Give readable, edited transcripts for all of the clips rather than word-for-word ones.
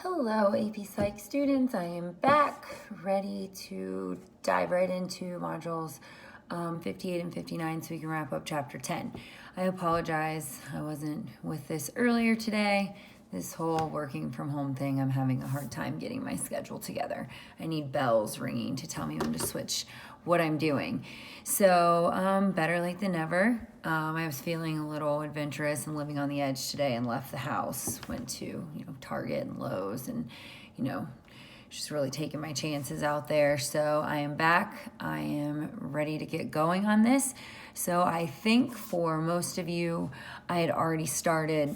Hello, AP Psych students. I am back, ready to dive right into modules 58 and 59 so we can wrap up chapter 10. I apologize, I wasn't with this earlier today. This whole working from home thing, I'm having a hard time getting my schedule together. I need bells ringing to tell me when to switch what I'm doing. So better late than never. I was feeling a little adventurous and living on the edge today and left the house. Went to Target and Lowe's and just really taking my chances out there. So I am back. I am ready to get going on this. So I think for most of you, I had already started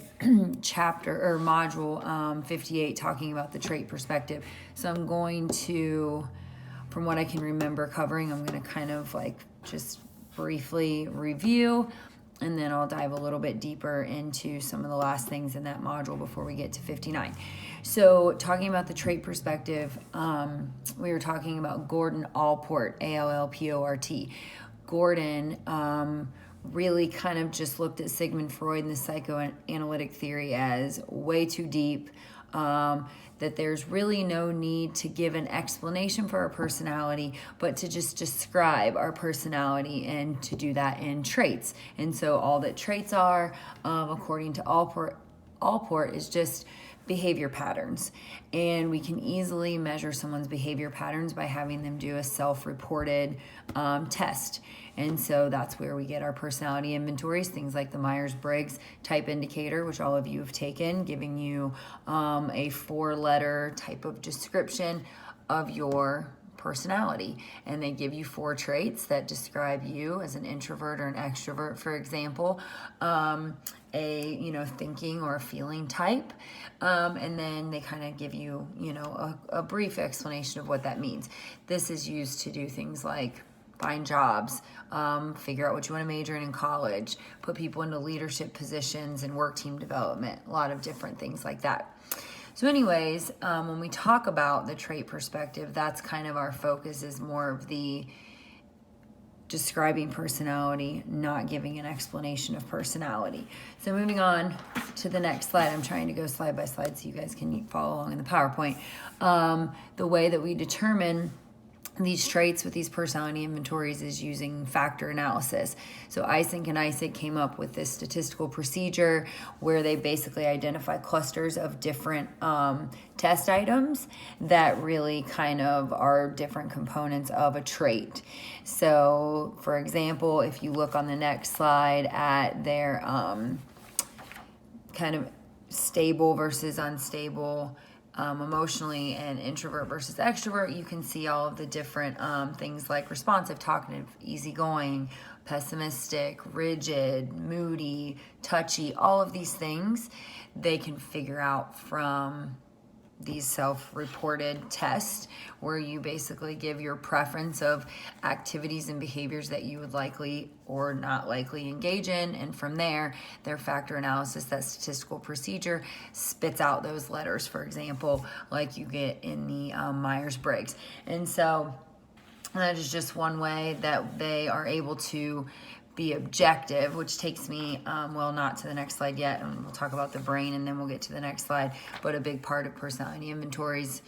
chapter or module 58 talking about the trait perspective. So I'm going to, from what I can remember covering, I'm going to kind of just briefly review, and then I'll dive a little bit deeper into some of the last things in that module before we get to 59. So talking about the trait perspective, we were talking about Gordon Allport, A-L-L-P-O-R-T. Gordon really kind of just looked at Sigmund Freud and the psychoanalytic theory as way too deep, that there's really no need to give an explanation for our personality, but to just describe our personality and to do that in traits. And so all that traits are, according to Allport, is just behavior patterns. And we can easily measure someone's behavior patterns by having them do a self-reported test. And so that's where we get our personality inventories, things like the Myers-Briggs type indicator, which all of you have taken, giving you a 4-letter type of description of your personality. And they give you 4 traits that describe you as an introvert or an extrovert, for example, a thinking or a feeling type, and then they kind of give you a brief explanation of what that means. This is used to do things like find jobs, figure out what you want to major in college, put people into leadership positions and work team development, a lot of different things like that. So anyways, when we talk about the trait perspective, that's kind of our focus, is more of the describing personality, not giving an explanation of personality. So moving on to the next slide, I'm trying to go slide by slide so you guys can follow along in the PowerPoint. The way that we determine these traits with these personality inventories is using factor analysis. So Eysenck and Eysenck came up with this statistical procedure where they basically identify clusters of different test items that really kind of are different components of a trait. So for example, if you look on the next slide at their kind of stable versus unstable, emotionally, and introvert versus extrovert, you can see all of the different things like responsive, talkative, easygoing, pessimistic, rigid, moody, touchy, all of these things they can figure out from these self-reported tests, where you basically give your preference of activities and behaviors that you would likely or not likely engage in, and from there, their factor analysis, that statistical procedure, spits out those letters, for example, like you get in the Myers-Briggs. And so that is just one way that they are able to be objective, which takes me, not to the next slide yet, and we'll talk about the brain and then we'll get to the next slide, but a big part of personality inventories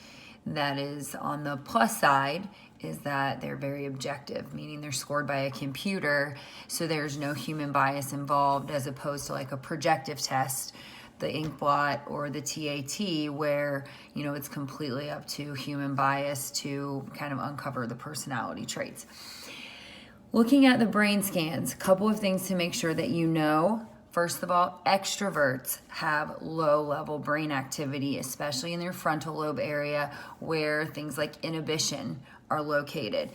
that is on the plus side is that they're very objective, meaning they're scored by a computer, so there's no human bias involved, as opposed to like a projective test, the Inkblot or the TAT, where it's completely up to human bias to kind of uncover the personality traits. Looking at the brain scans, a couple of things to make sure that you know. First of all, extroverts have low-level brain activity, especially in their frontal lobe area where things like inhibition are located.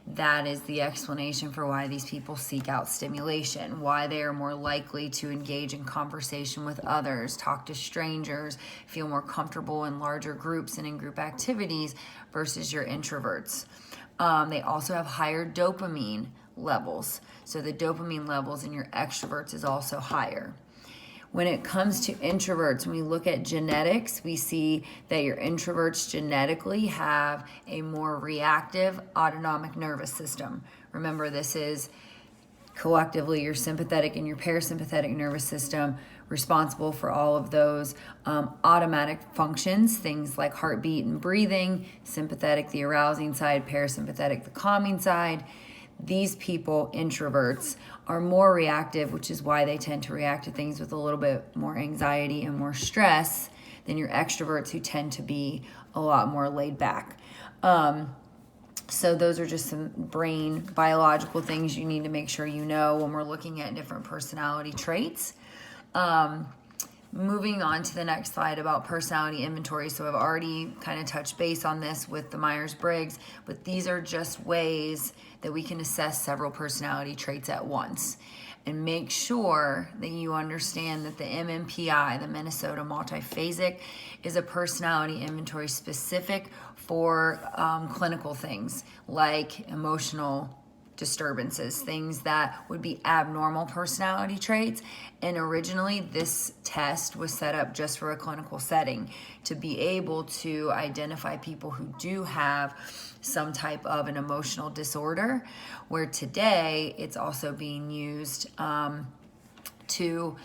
That is the explanation for why these people seek out stimulation, why they are more likely to engage in conversation with others, talk to strangers, feel more comfortable in larger groups and in group activities versus your introverts. They also have higher dopamine levels. So the dopamine levels in your extroverts is also higher. When it comes to introverts, when we look at genetics, we see that your introverts genetically have a more reactive autonomic nervous system. Remember, this is collectively your sympathetic and your parasympathetic nervous system responsible for all of those automatic functions, things like heartbeat and breathing, sympathetic, the arousing side, parasympathetic, the calming side. These people, introverts, are more reactive, which is why they tend to react to things with a little bit more anxiety and more stress than your extroverts, who tend to be a lot more laid back. So those are just some brain biological things you need to make sure you know when we're looking at different personality traits. Moving on to the next slide about personality inventory. So I've already kind of touched base on this with the Myers-Briggs, but these are just ways that we can assess several personality traits at once. And make sure that you understand that the MMPI, the Minnesota Multiphasic, is a personality inventory specific for clinical things like emotional disturbances, things that would be abnormal personality traits. And originally this test was set up just for a clinical setting to be able to identify people who do have some type of an emotional disorder, where today it's also being used to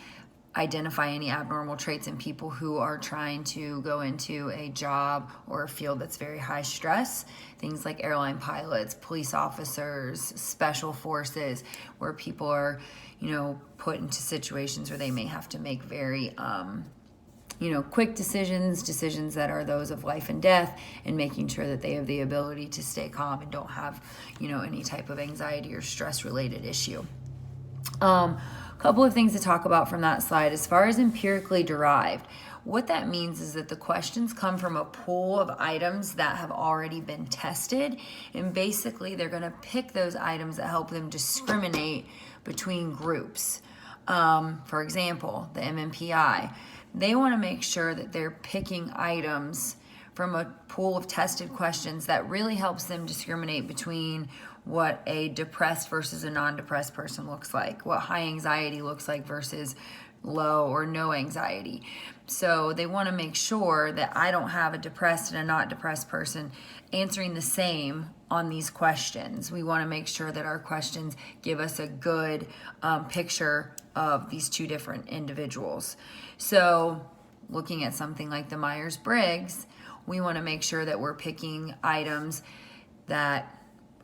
identify any abnormal traits in people who are trying to go into a job or a field that's very high stress. Things like airline pilots, police officers, special forces, where people are, put into situations where they may have to make very, quick decisions that are those of life and death, and making sure that they have the ability to stay calm and don't have, any type of anxiety or stress related issue. Couple of things to talk about from that slide. As far as empirically derived, what that means is that the questions come from a pool of items that have already been tested, and basically they're going to pick those items that help them discriminate between groups. For example, the MMPI, they want to make sure that they're picking items from a pool of tested questions that really helps them discriminate between what a depressed versus a non-depressed person looks like, what high anxiety looks like versus low or no anxiety. So they want to make sure that I don't have a depressed and a not depressed person answering the same on these questions. We want to make sure that our questions give us a good picture of these two different individuals. So looking at something like the Myers-Briggs, we want to make sure that we're picking items that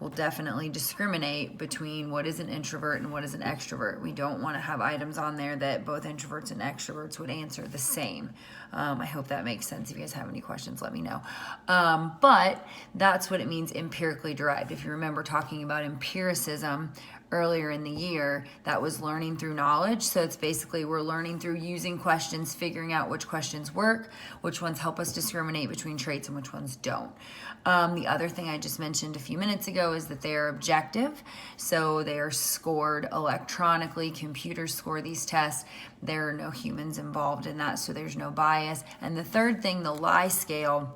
will definitely discriminate between what is an introvert and what is an extrovert. We don't want to have items on there that both introverts and extroverts would answer the same. I hope that makes sense. If you guys have any questions, let me know. But that's what it means empirically derived. If you remember talking about empiricism earlier in the year, that was learning through knowledge. So it's basically we're learning through using questions, figuring out which questions work, which ones help us discriminate between traits and which ones don't. The other thing I just mentioned a few minutes ago is that they are objective. So they are scored electronically. Computers score these tests. There are no humans involved in that, so there's no bias. And the third thing, the lie scale,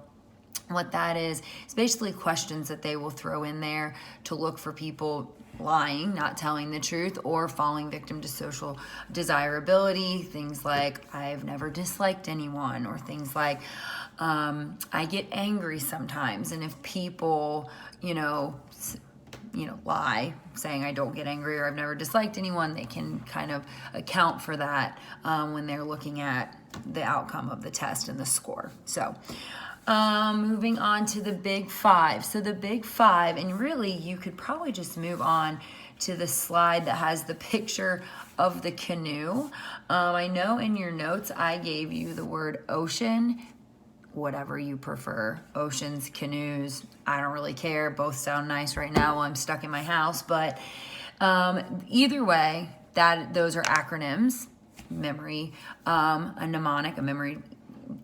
what that is basically questions that they will throw in there to look for people lying, not telling the truth, or falling victim to social desirability. Things like, I've never disliked anyone, or things like, I get angry sometimes. And if people, lie, saying I don't get angry or I've never disliked anyone, they can kind of account for that when they're looking at the outcome of the test and the score. So moving on to the big five. So the big five, and really you could probably just move on to the slide that has the picture of the canoe. I know in your notes I gave you the word ocean, whatever you prefer, oceans, canoes, I don't really care. Both sound nice right now while I'm stuck in my house, but either way, those are acronyms. Memory, a mnemonic, a memory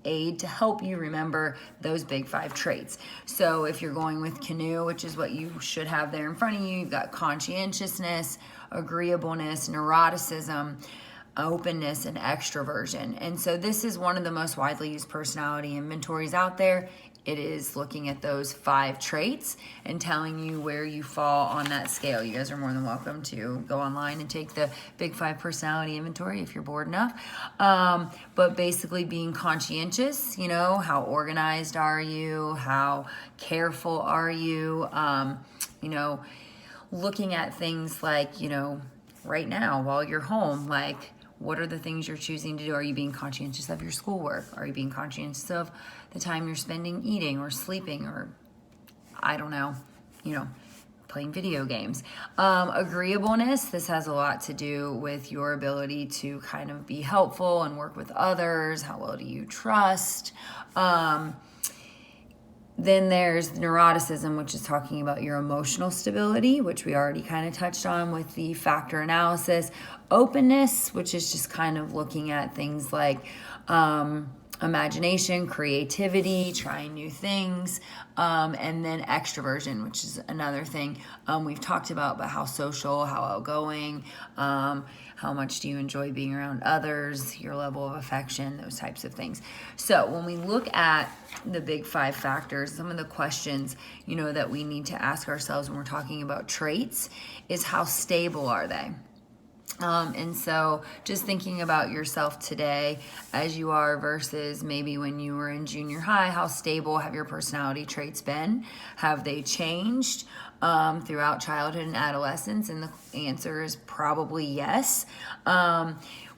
aid to help you remember those big five traits. So if you're going with canoe, which is what you should have there in front of you, you've got conscientiousness, agreeableness, neuroticism, openness, and extroversion. And so this is one of the most widely used personality inventories out there. It is looking at those 5 traits and telling you where you fall on that scale. You guys are more than welcome to go online and take the Big 5 personality inventory if you're bored enough. But basically being conscientious, how organized are you? How careful are you? Looking at things like, right now while you're home, like, What are the things you're choosing to do? Are you being conscientious of your schoolwork? Are you being conscientious of the time you're spending eating or sleeping or, I don't know, playing video games? Agreeableness, this has a lot to do with your ability to kind of be helpful and work with others. How well do you trust? Then there's neuroticism, which is talking about your emotional stability, which we already kind of touched on with the factor analysis. Openness, which is just kind of looking at things like imagination, creativity, trying new things, and then extroversion, which is another thing we've talked about, but how social, how outgoing, how much do you enjoy being around others, your level of affection, those types of things. So when we look at the big 5 factors, some of the questions, that we need to ask ourselves when we're talking about traits is how stable are they? And so just thinking about yourself today as you are versus maybe when you were in junior high, how stable have your personality traits been? Have they changed throughout childhood and adolescence? And the answer is probably yes.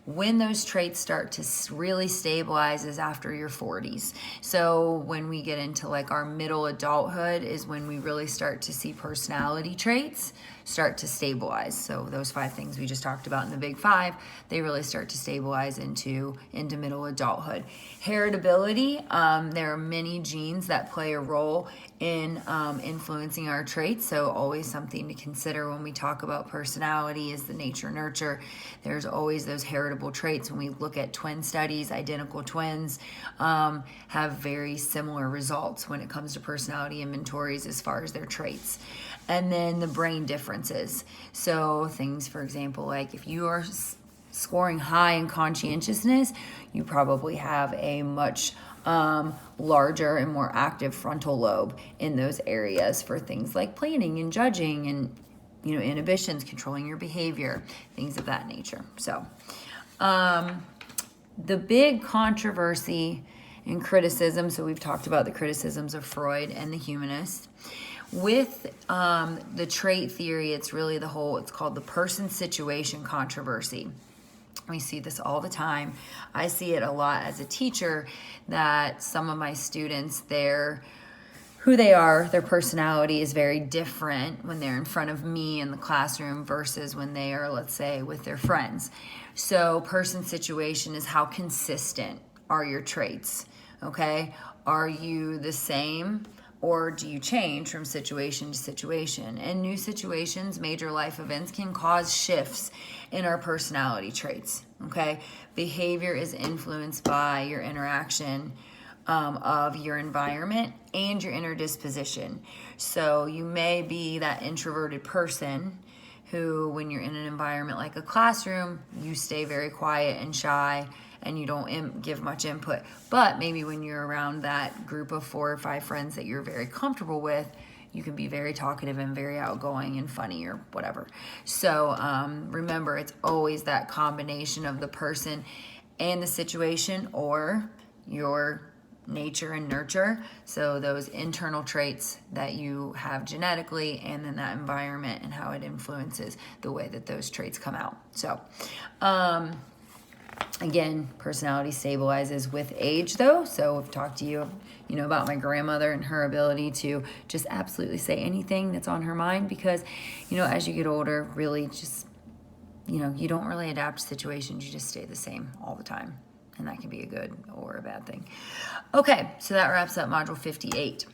When those traits start to really stabilize is after your 40s. So when we get into like our middle adulthood is when we really start to see personality traits start to stabilize. So those 5 things we just talked about in the big 5, they really start to stabilize into middle adulthood. Heritability, there are many genes that play a role in influencing our traits. So always something to consider when we talk about personality is the nature nurture. There's always those heritable traits. When we look at twin studies, identical twins have very similar results when it comes to personality inventories as far as their traits. And then the brain differences. So things, for example, like if you are scoring high in conscientiousness, you probably have a much larger and more active frontal lobe in those areas for things like planning and judging and inhibitions, controlling your behavior, things of that nature. So the big controversy and criticism, so we've talked about the criticisms of Freud and the humanists. With the trait theory, it's really it's called the person-situation controversy. We see this all the time. I see it a lot as a teacher that some of my students, who they are, their personality is very different when they're in front of me in the classroom versus when they are, let's say, with their friends. So person-situation is how consistent are your traits, okay? Are you the same? Or do you change from situation to situation? And new situations, major life events can cause shifts in our personality traits, okay? Behavior is influenced by your interaction of your environment and your inner disposition. So you may be that introverted person who, when you're in an environment like a classroom, you stay very quiet and shy and you don't give much input. But maybe when you're around that group of 4 or 5 friends that you're very comfortable with, you can be very talkative and very outgoing and funny or whatever. So remember, it's always that combination of the person and the situation or your nature and nurture. So those internal traits that you have genetically and then that environment and how it influences the way that those traits come out. So again, personality stabilizes with age though. So I've talked to you, about my grandmother and her ability to just absolutely say anything that's on her mind because, as you get older, really just, you don't really adapt to situations. You just stay the same all the time. And that can be a good or a bad thing. Okay, so that wraps up Module 58.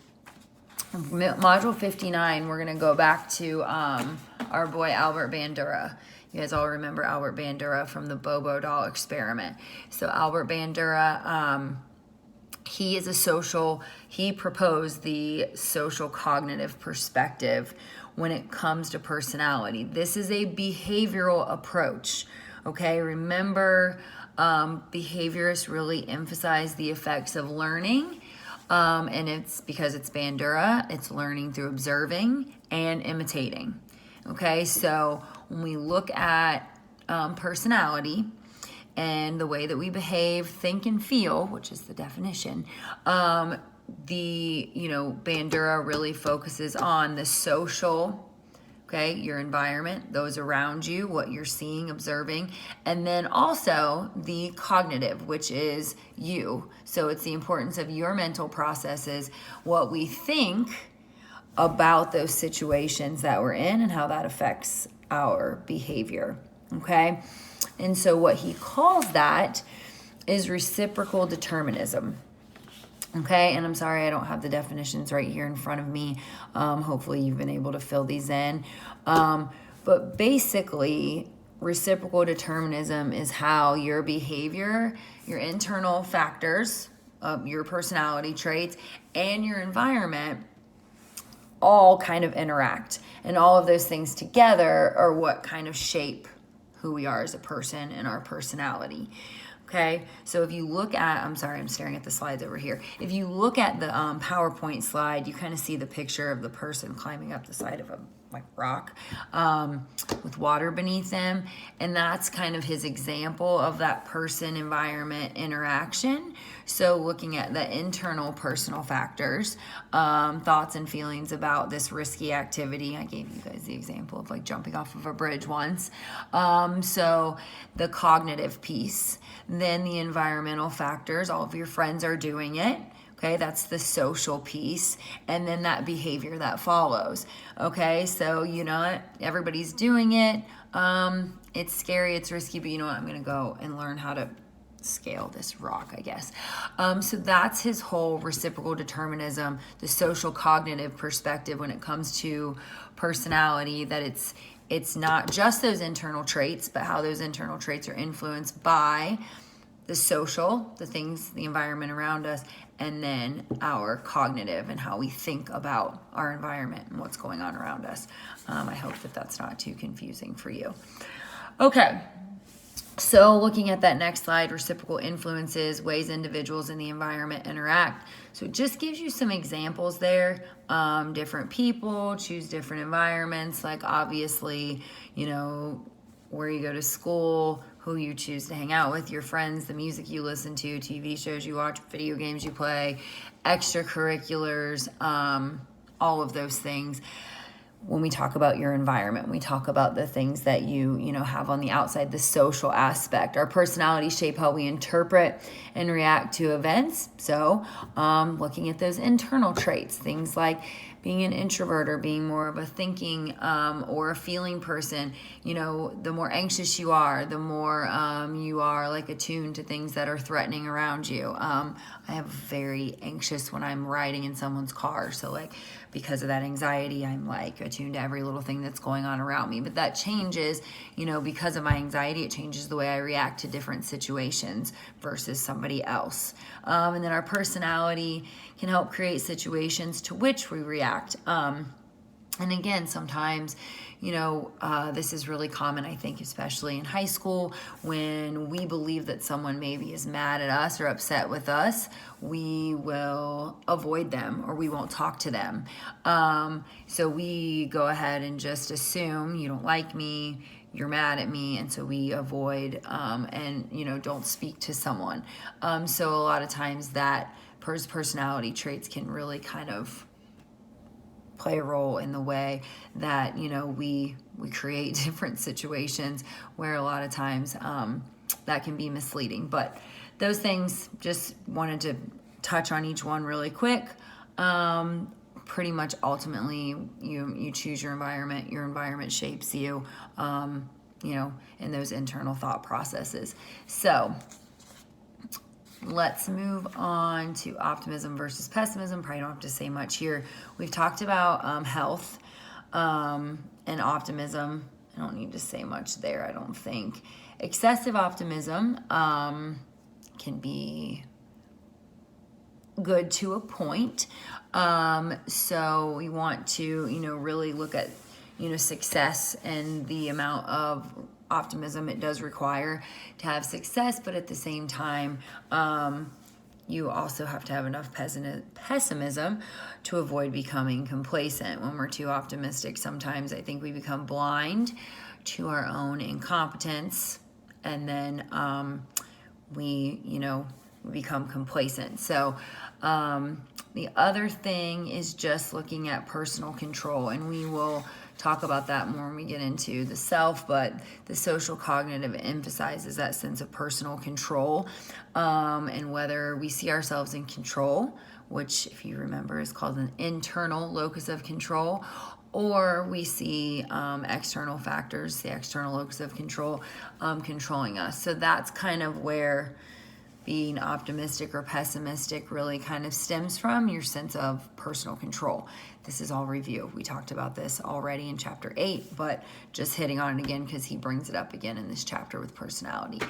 Module 59, we're going to go back to our boy Albert Bandura. You guys all remember Albert Bandura from the Bobo doll experiment. So Albert Bandura, he proposed the social cognitive perspective when it comes to personality. This is a behavioral approach, okay? Remember, behaviorists really emphasize the effects of learning, and it's because it's Bandura, it's learning through observing and imitating. Okay, so when we look at personality and the way that we behave, think, and feel, which is the definition, Bandura really focuses on the social Okay, your environment, those around you, what you're seeing, observing, and then also the cognitive, which is you. So it's the importance of your mental processes, what we think about those situations that we're in and how that affects our behavior. Okay, and so what he calls that is reciprocal determinism. Okay, and I'm sorry I don't have the definitions right here in front of me. Hopefully you've been able to fill these in. But basically, reciprocal determinism is how your behavior, your internal factors, your personality traits, and your environment all kind of interact. And all of those things together are what kind of shape who we are as a person and our personality. Okay, so if you look at, I'm sorry, I'm staring at the slides over here. If you look at the PowerPoint slide, you kind of see the picture of the person climbing up the side of a rock with water beneath them. And that's kind of his example of that person-environment interaction. So looking at the internal personal factors, thoughts and feelings about this risky activity. I gave you guys the example of like jumping off of a bridge once. So the cognitive piece, then the environmental factors, all of your friends are doing it. Okay, that's the social piece, and then that behavior that follows. Okay, so you know what? Everybody's doing it. It's scary, it's risky, but you know what? I'm gonna go and learn how to scale this rock, I guess. So that's his whole reciprocal determinism, the social cognitive perspective when it comes to personality, that it's not just those internal traits, but how those internal traits are influenced by the social, the things, the environment around us, and then our cognitive and how we think about our environment and what's going on around us. I hope that that's not too confusing for you. Okay, so looking at that next slide, reciprocal influences, ways individuals and the environment interact. So it just gives you some examples there. Different people choose different environments, like obviously, you know, where you go to school, who you choose to hang out with, your friends, the music you listen to, TV shows you watch, video games you play, extracurriculars, all of those things. When we talk about your environment, we talk about the things that you have on the outside, the social aspect. Our personalities shape how we interpret and react to events. So looking at those internal traits, things like being an introvert or being more of a thinking or a feeling person, you know, the more anxious you are, the more you are like attuned to things that are threatening around you. I have very anxious when I'm riding in someone's car. So like, because of that anxiety, I'm like attuned to every little thing that's going on around me. But that changes, you know, because of my anxiety, it changes the way I react to different situations versus somebody else. And then our personality can help create situations to which we react. And again, sometimes, you know, this is really common, I think, especially in high school, when we believe that someone maybe is mad at us or upset with us, we will avoid them or we won't talk to them. So we go ahead and just assume you don't like me, you're mad at me, and so we avoid and, you know, don't speak to someone. So a lot of times that personality traits can really kind of play a role in the way that, you know, we create different situations where a lot of times that can be misleading. But those things, just wanted to touch on each one really quick. Pretty much ultimately you choose your environment shapes you, you know, in those internal thought processes. So let's move on to optimism versus pessimism. Probably don't have to say much here. We've talked about health and optimism. I don't need to say much there, I don't think. Excessive optimism can be good to a point. So we want to, you know, really look at, you know, success and the amount of optimism it does require to have success, but at the same time, you also have to have enough pessimism to avoid becoming complacent. When we're too optimistic, sometimes I think we become blind to our own incompetence, and then we become complacent. So the other thing is just looking at personal control, and we will talk about that more when we get into the self, but the social cognitive emphasizes that sense of personal control, and whether we see ourselves in control, which, if you remember, is called an internal locus of control, or we see external factors, the external locus of control, controlling us. So that's kind of where being optimistic or pessimistic really kind of stems from, your sense of personal control. This is all review. We talked about this already in chapter 8, but just hitting on it again because he brings it up again in this chapter with personality.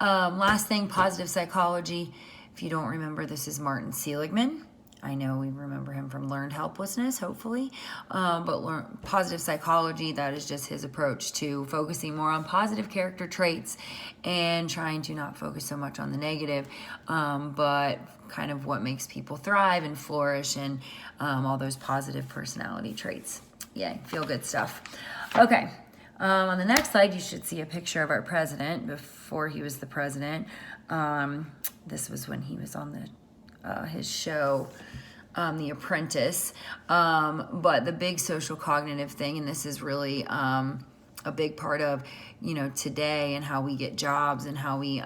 Last thing, positive psychology. If you don't remember, this is Martin Seligman. I know we remember him from Learned Helplessness, hopefully. But positive psychology, that is just his approach to focusing more on positive character traits and trying to not focus so much on the negative, but kind of what makes people thrive and flourish, and all those positive personality traits. Yay, feel good stuff. Okay. On the next slide, you should see a picture of our president before he was the president. This was when he was on his show, The Apprentice. But the big social cognitive thing, and this is really a big part of, today and how we get jobs and how we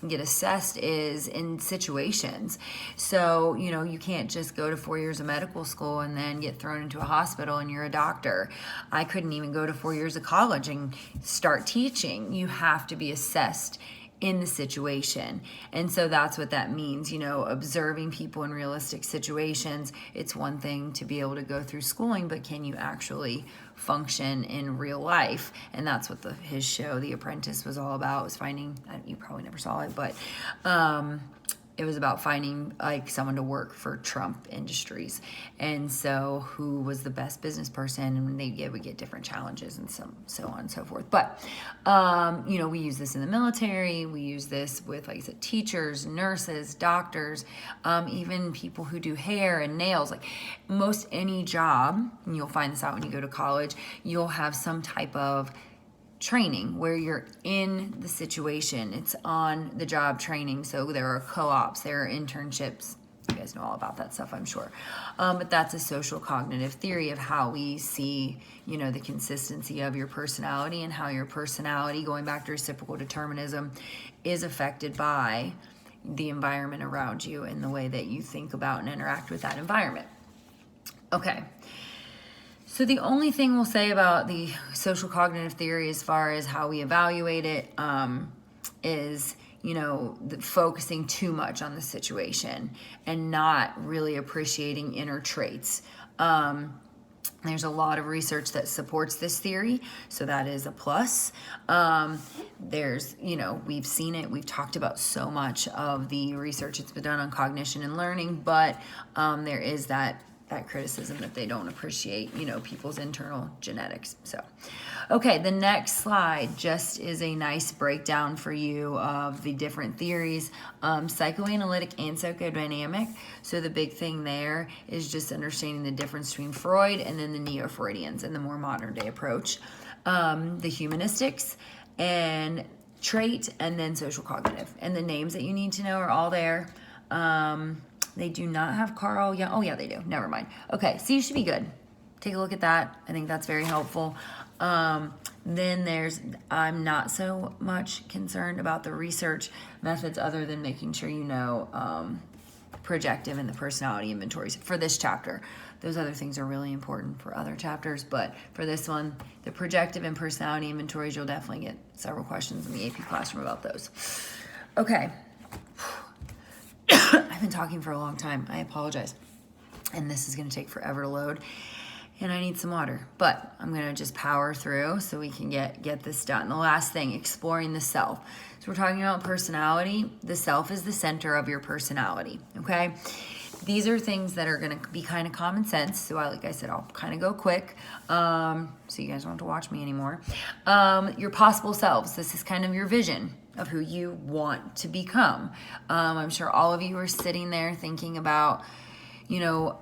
get assessed, is in situations. So, you can't just go to 4 years of medical school and then get thrown into a hospital and you're a doctor. I couldn't even go to 4 years of college and start teaching. You have to be assessed in the situation. And so that's what that means, observing people in realistic situations. It's one thing to be able to go through schooling, but can you actually function in real life? And that's what his show, The Apprentice, was all about, was finding, you probably never saw it, but it was about finding someone to work for Trump Industries. And so who was the best business person, and they would get different challenges and so on and so forth. But, we use this in the military. We use this with, like I said, teachers, nurses, doctors, even people who do hair and nails. Like most any job, and you'll find this out when you go to college, you'll have some type of training where you're in the situation. It's on the job training. So there are co-ops, there are internships. You guys know all about that stuff, I'm sure. But that's a social cognitive theory of how we see, the consistency of your personality, and how your personality, going back to reciprocal determinism, is affected by the environment around you and the way that you think about and interact with that environment. Okay. So the only thing we'll say about the social cognitive theory as far as how we evaluate it is, focusing too much on the situation and not really appreciating inner traits. There's a lot of research that supports this theory, so that is a plus. There's, we've seen it. We've talked about so much of the research that's been done on cognition and learning, but there is that criticism that they don't appreciate, people's internal genetics. So, okay, the next slide just is a nice breakdown for you of the different theories, psychoanalytic and psychodynamic. So the big thing there is just understanding the difference between Freud and then the Neo-Freudians and the more modern day approach, the humanistics and trait, and then social cognitive. And the names that you need to know are all there. They do not have Carl Jung. Oh, yeah, they do. Never mind. Okay, so you should be good. Take a look at that. I think that's very helpful. Then I'm not so much concerned about the research methods other than making sure projective and the personality inventories for this chapter. Those other things are really important for other chapters, but for this one, the projective and personality inventories, you'll definitely get several questions in the AP classroom about those. Okay. I've been talking for a long time. I apologize. And this is going to take forever to load. And I need some water. But I'm going to just power through so we can get this done. The last thing, exploring the self. So we're talking about personality. The self is the center of your personality. Okay? These are things that are going to be kind of common sense. So like I said, I'll kind of go quick so you guys don't have to watch me anymore. Your possible selves. This is kind of your vision of who you want to become. I'm sure all of you are sitting there thinking about,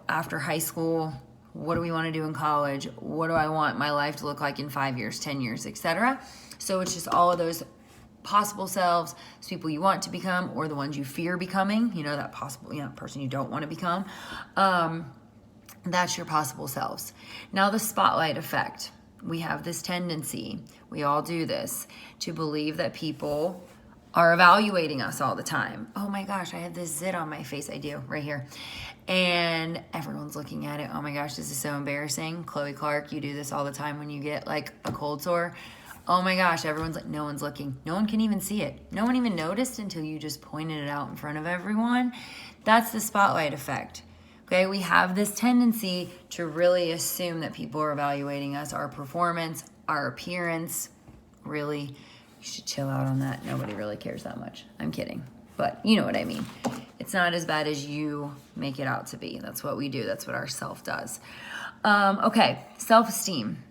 after high school, what do we want to do in college? What do I want my life to look like in 5 years, 10 years, etc. So it's just all of those possible selves, those people you want to become or the ones you fear becoming, that possible, person you don't want to become. That's your possible selves. Now, the spotlight effect. We have this tendency, we all do this, to believe that people are evaluating us all the time. Oh my gosh, I have this zit on my face. I do, right here. And everyone's looking at it. Oh my gosh, this is so embarrassing. Chloe Clark, you do this all the time when you get like a cold sore. Oh my gosh, everyone's like, no one's looking. No one can even see it. No one even noticed until you just pointed it out in front of everyone. That's the spotlight effect. Okay, we have this tendency to really assume that people are evaluating us, our performance, our appearance. Really, you should chill out on that. Nobody really cares that much. I'm kidding, but you know what I mean. It's not as bad as you make it out to be. That's what we do. That's what our self does. Okay, self-esteem.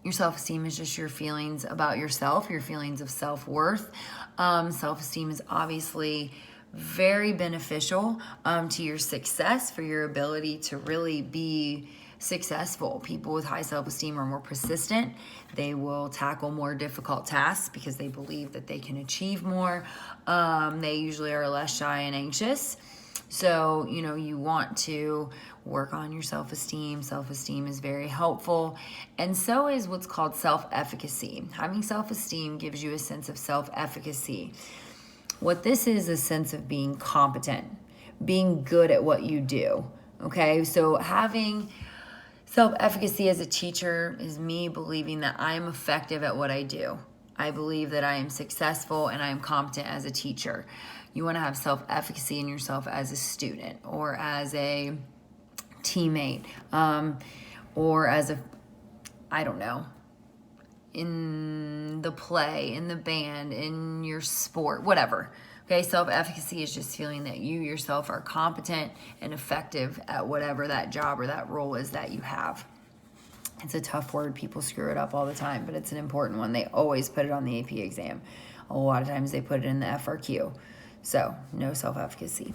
Your self-esteem is just your feelings about yourself, your feelings of self-worth. Self-esteem is obviously very beneficial to your success, for your ability to really be successful. People with high self-esteem are more persistent. They will tackle more difficult tasks because they believe that they can achieve more. They usually are less shy and anxious. So, you want to work on your self-esteem. Self-esteem is very helpful. And so is what's called self-efficacy. Having self-esteem gives you a sense of self-efficacy. What this is a sense of being competent, being good at what you do. Okay, so having self-efficacy as a teacher is me believing that I am effective at what I do. I believe that I am successful and I am competent as a teacher. You want to have self-efficacy in yourself as a student or as a teammate, or as in the play, in the band, in your sport, whatever. Okay, self-efficacy is just feeling that you yourself are competent and effective at whatever that job or that role is that you have. It's a tough word. People screw it up all the time, but it's an important one. They always put it on the AP exam. A lot of times they put it in the FRQ. So, no self-efficacy.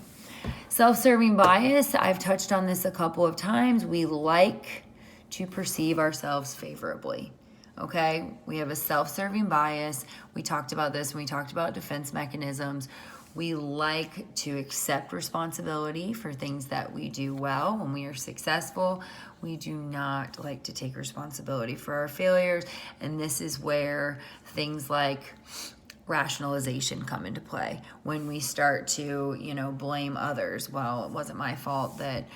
Self-serving bias, I've touched on this a couple of times. We like to perceive ourselves favorably. Okay, we have a self-serving bias. We talked about this when we talked about defense mechanisms. We like to accept responsibility for things that we do well. When we are successful, we do not like to take responsibility for our failures. And this is where things like rationalization come into play. When we start to, blame others. Well, it wasn't my fault that,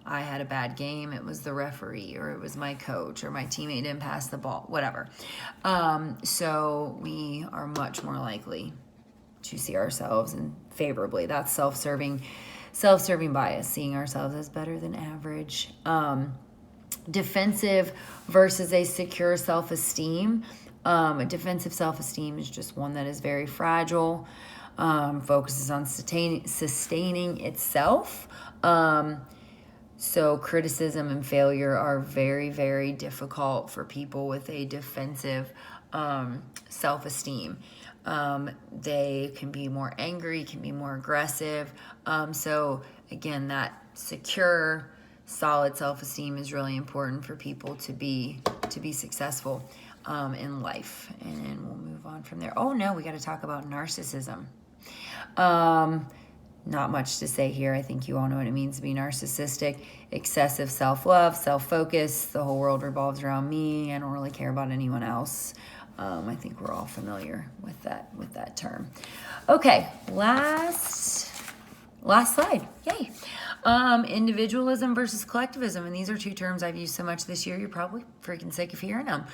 I had a bad game. It was the referee, or it was my coach, or my teammate didn't pass the ball, whatever. So we are much more likely to see ourselves and favorably. That's self-serving bias, seeing ourselves as better than average. Defensive versus a secure self-esteem. A defensive self-esteem is just one that is very fragile, focuses on sustaining itself. So criticism and failure are very, very difficult for people with a defensive self-esteem. They can be more angry, can be more aggressive. So again, that secure, solid self-esteem is really important for people to be successful in life. And we'll move on from there. Oh no, we got to talk about narcissism. Not much to say here. I think you all know what it means to be narcissistic. Excessive self-love, self-focus. The whole world revolves around me. I don't really care about anyone else. I think we're all familiar with that term. Okay, last slide. Yay. Individualism versus collectivism. And these are two terms I've used so much this year, you're probably freaking sick of hearing them.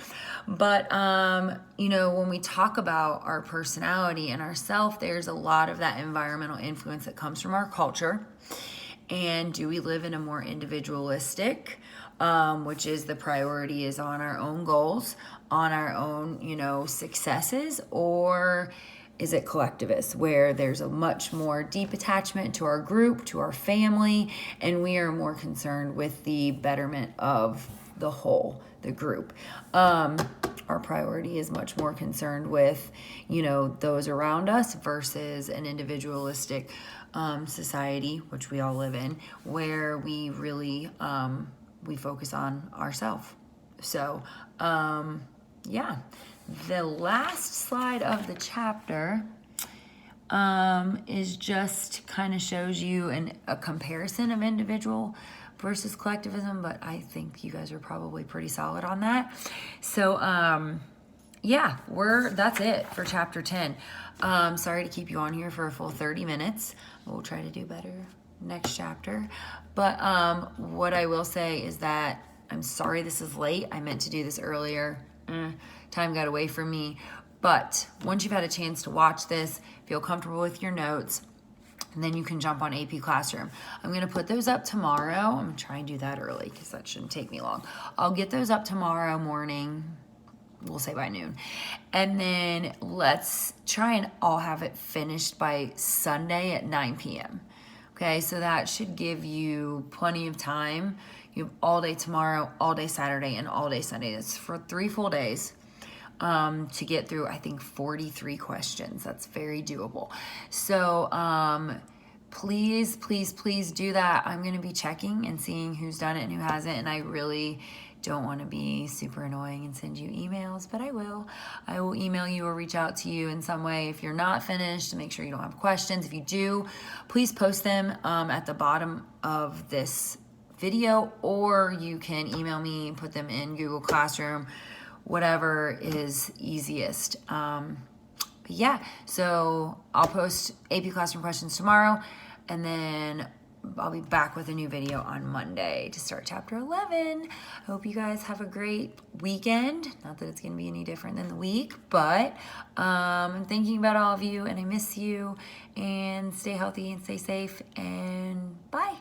But, when we talk about our personality and ourself, there's a lot of that environmental influence that comes from our culture. And do we live in a more individualistic, which is the priority is on our own goals, on our own, successes, or is it collectivist, where there's a much more deep attachment to our group, to our family, and we are more concerned with the betterment of the whole, the group. Our priority is much more concerned with, those around us versus an individualistic society, which we all live in, where we really, we focus on ourselves. So, yeah. The last slide of the chapter, is just kind of shows you a comparison of individual versus collectivism, but I think you guys are probably pretty solid on that. So, yeah, that's it for chapter 10. Sorry to keep you on here for a full 30 minutes. We'll try to do better next chapter. But what I will say is that I'm sorry this is late. I meant to do this earlier. Time got away from me. But once you've had a chance to watch this, feel comfortable with your notes, and then you can jump on AP Classroom. I'm going to put those up tomorrow. I'm going to try and do that early because that shouldn't take me long. I'll get those up tomorrow morning. We'll say by noon. And then let's try and all have it finished by Sunday at 9 p.m. Okay, so that should give you plenty of time. You have all day tomorrow, all day Saturday, and all day Sunday. That's for 3 full days. To get through, I think, 43 questions. That's very doable. So please do that. I'm going to be checking and seeing who's done it and who hasn't, and I really don't want to be super annoying and send you emails, but I will. I will email you or reach out to you in some way if you're not finished, to make sure you don't have questions. If you do, please post them at the bottom of this video, or you can email me and put them in Google Classroom, whatever is easiest. Yeah, so I'll post AP Classroom questions tomorrow, and then I'll be back with a new video on Monday to start chapter 11. I hope you guys have a great weekend. Not that it's going to be any different than the week, but I'm thinking about all of you, and I miss you, and stay healthy and stay safe, and bye.